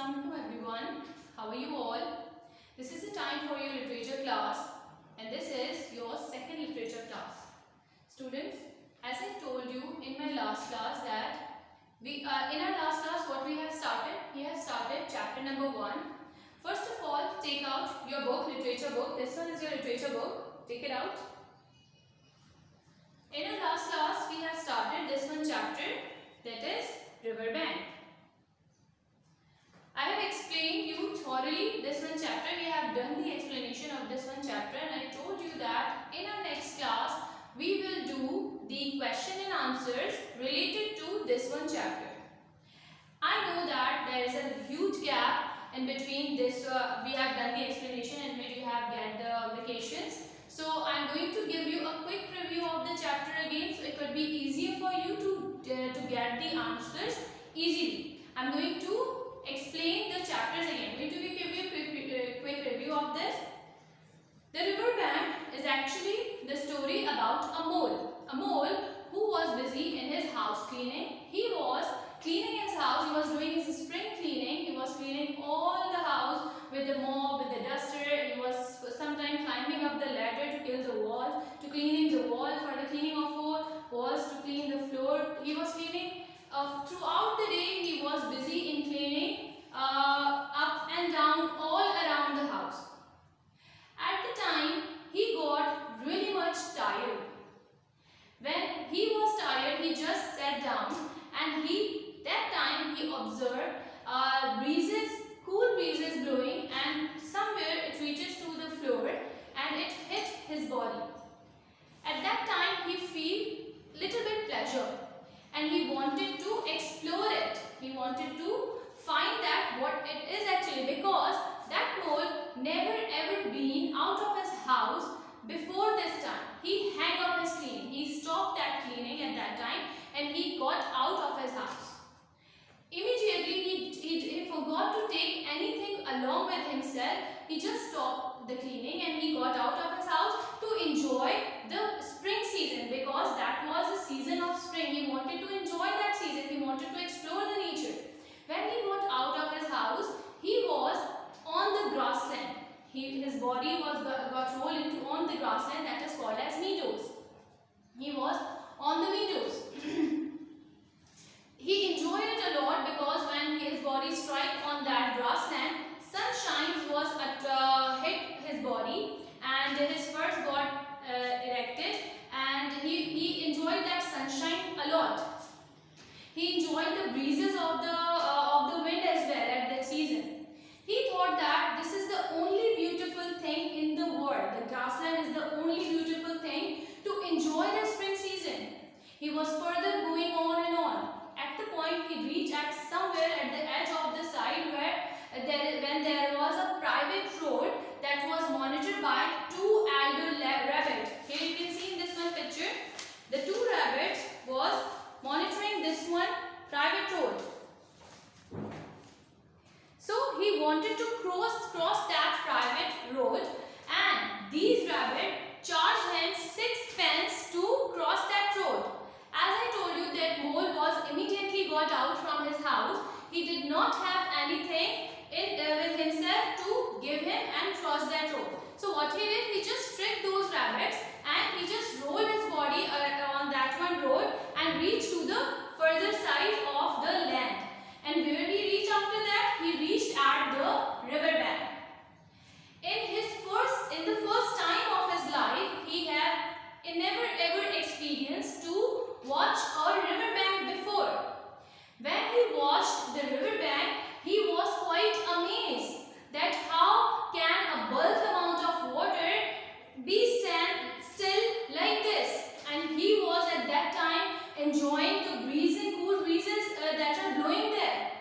Assalamualaikum everyone. How are you all? This is the time for your literature class and this is your second literature class. Students, as I told you in my last class that in our last class what we have started? We have started chapter number 1. First of all, take out your book, literature book. This one is your literature book. Take it out. In our last class we have started this one chapter, that is Riverbank. I have explained you thoroughly this one chapter. We have done the explanation of this one chapter and I told you that in our next class we will do the question and answers related to this one chapter. I know that there is a huge gap in between this. We have done the explanation and we have get the applications. So I am going to give you a quick review of the chapter again, so it will be easier for you to get the answers easily. I am going to explain the chapters again. I'm going to give you a quick review of this. The Riverbank is actually the story about a mole. A mole who was busy in his house cleaning. He was cleaning his house. He was doing his spring cleaning. He was cleaning all the house with the mop, with the duster. He was sometimes climbing up the ladder to kill the walls, to cleaning the wall, for the cleaning of walls, to clean the floor. He was cleaning throughout the day. He was busy in cleaning up and down all around the house. At the time, he got really much tired. When he was tired, he just sat down and that time he observed breezes, cool breezes blowing, and somewhere it reaches to the floor and it hit his body. At that time, he feel little bit pleasure and he wanted to explore it. He wanted to find that what it is actually, because that mole never ever been out of his house before this time. He hang up his cleaning. He stopped that cleaning at that time and he got out of his house. Immediately he forgot to take anything along with himself. He just stopped the cleaning and he got out of his house to enjoy the spring season, because that was the season of spring. He wanted to enjoy that season. He wanted to explore the nature. When he got out of his house, he was on the grassland. His body got rolled into on the grassland that is called as meadows. He was on the meadows. He enjoyed it a lot because when his body struck on that grassland, sunshine was hit his body and his furs got erected, and he enjoyed that sunshine a lot. He enjoyed the breezes of the wind as well at that season. He thought that this is the only beautiful thing in the world. The grassland is the only beautiful thing to enjoy the spring season. He was further going on and on. At the point he reached at somewhere at the edge of the side where when there was a private road that was monitored by two elder rabbits. Here you can see in this one picture, the two rabbits was monitoring this one private road. So he wanted to cross that private road, and these rabbits charged him 6 pence to cross that road. As I told you, that mole was immediately got out from his house. He did not have anything with himself to give him and cross that road. So what he did, he just tricked those rabbits and he just rolled his body on that one road and reached to the further side of the land. And where he reached after that? He reached at the riverbank. In the first time of his life, he had never ever experienced to watch a riverbank before. When he watched the riverbank, he was quite amazed that how can a bulk amount of water be stand still like this. And he was at that time enjoying the cool breezes that are blowing there.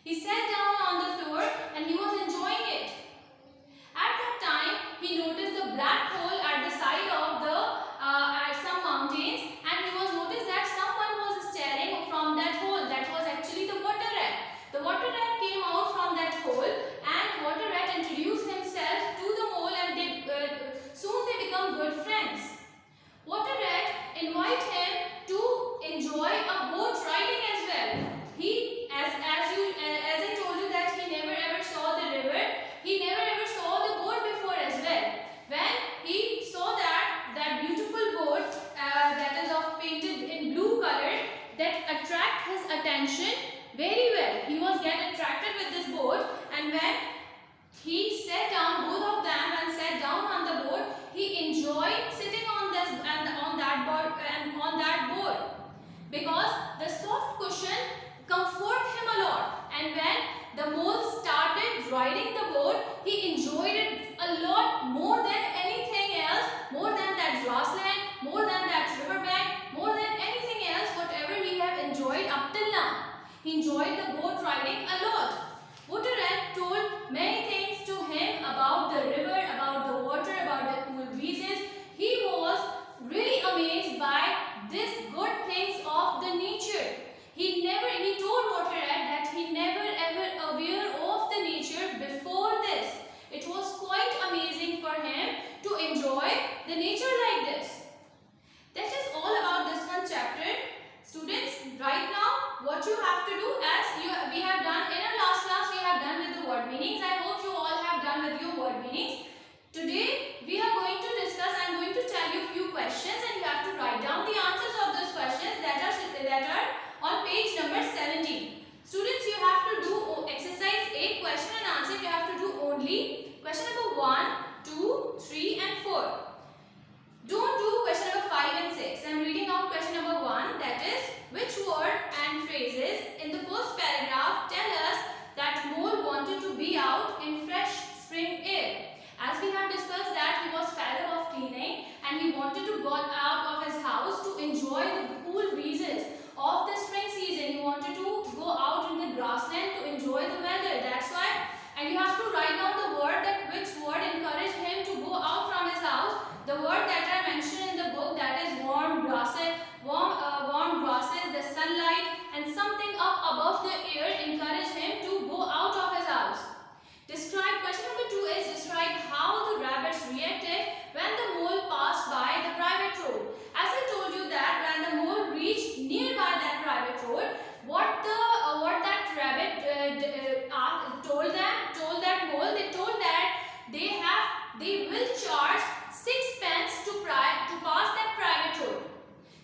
He sat down on the floor and he was enjoying it. At that time, he noticed the black hole at the side of at some mountains, and he was noticed that someone was staring from that hole. That was actually the water rat. The water rat came out from that hole, and water rat introduced himself to the mole, and soon they become good friends. Water rat invited him to enjoy a boat riding as well. He, as I told you that he the nature like this. That is all about this one chapter. Students, right now what you have to do, as we have done in our last class, we have done with the word meanings. I hope you all have done with your word meanings. Today we are going to discuss, I am going to tell you a few questions and you have to write down the answers of those questions that are on page number 17. Students, you have to do exercise 8, question and answer. You have to do only question number 1, 2, 3 and 4. Don't do question number 5 and 6. I am reading out question number 1, that is, which word and phrases in the first paragraph tell us that Mole wanted to be out in fresh spring air. As we have discussed that he was fed up of cleaning and he wanted to go out of his house to enjoy the cool breezes of the spring season. He wanted to go out in the grassland to enjoy the weather. That's why. And you have to write down the word, that which word encouraged him to go out from his house. The word that are mentioned in the book, that is warm grasses, the sunlight, and something up above the air encouraged him to go out of his house. Describe, question number 2 is describe how the rabbits reacted when the mole passed by the private road. As I told you that when the mole reached nearby that private road, what that rabbit told that mole, they told that they will charge 6 pence to pass that private road.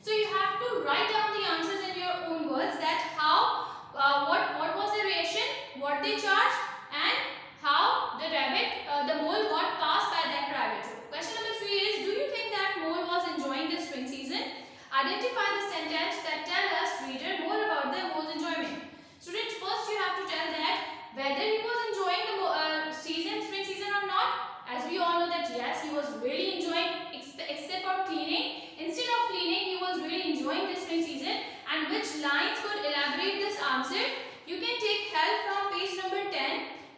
So you have to write down the answers in your own words, that how what was the reaction, what they charged, and how the mole got passed by that private road. Question number 3 is, do you think that mole was enjoying the spring season? Identify the sentence that tell us, reader, more about the mole's enjoyment. Students, first you have to tell that whether he was enjoying the spring season or not. As we all know that yes, he was really enjoying, except for cleaning. Instead of cleaning, he was really enjoying the spring season. And which lines could elaborate this answer? You can take help from page number 10.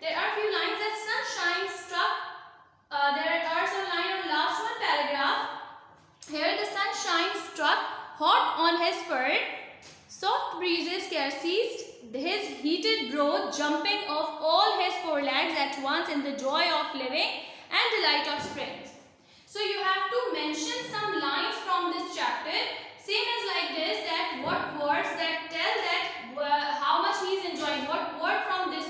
There are few lines that sunshine struck. There are some lines on last one paragraph. Here the sunshine struck hot on his fur. Soft breezes seized his heated brow, jumping off all his 4 legs at once in the joy of living and delight of spring. So you have to mention some lines from this chapter. Same as like this, that what words that tell that how much he is enjoying. What word from this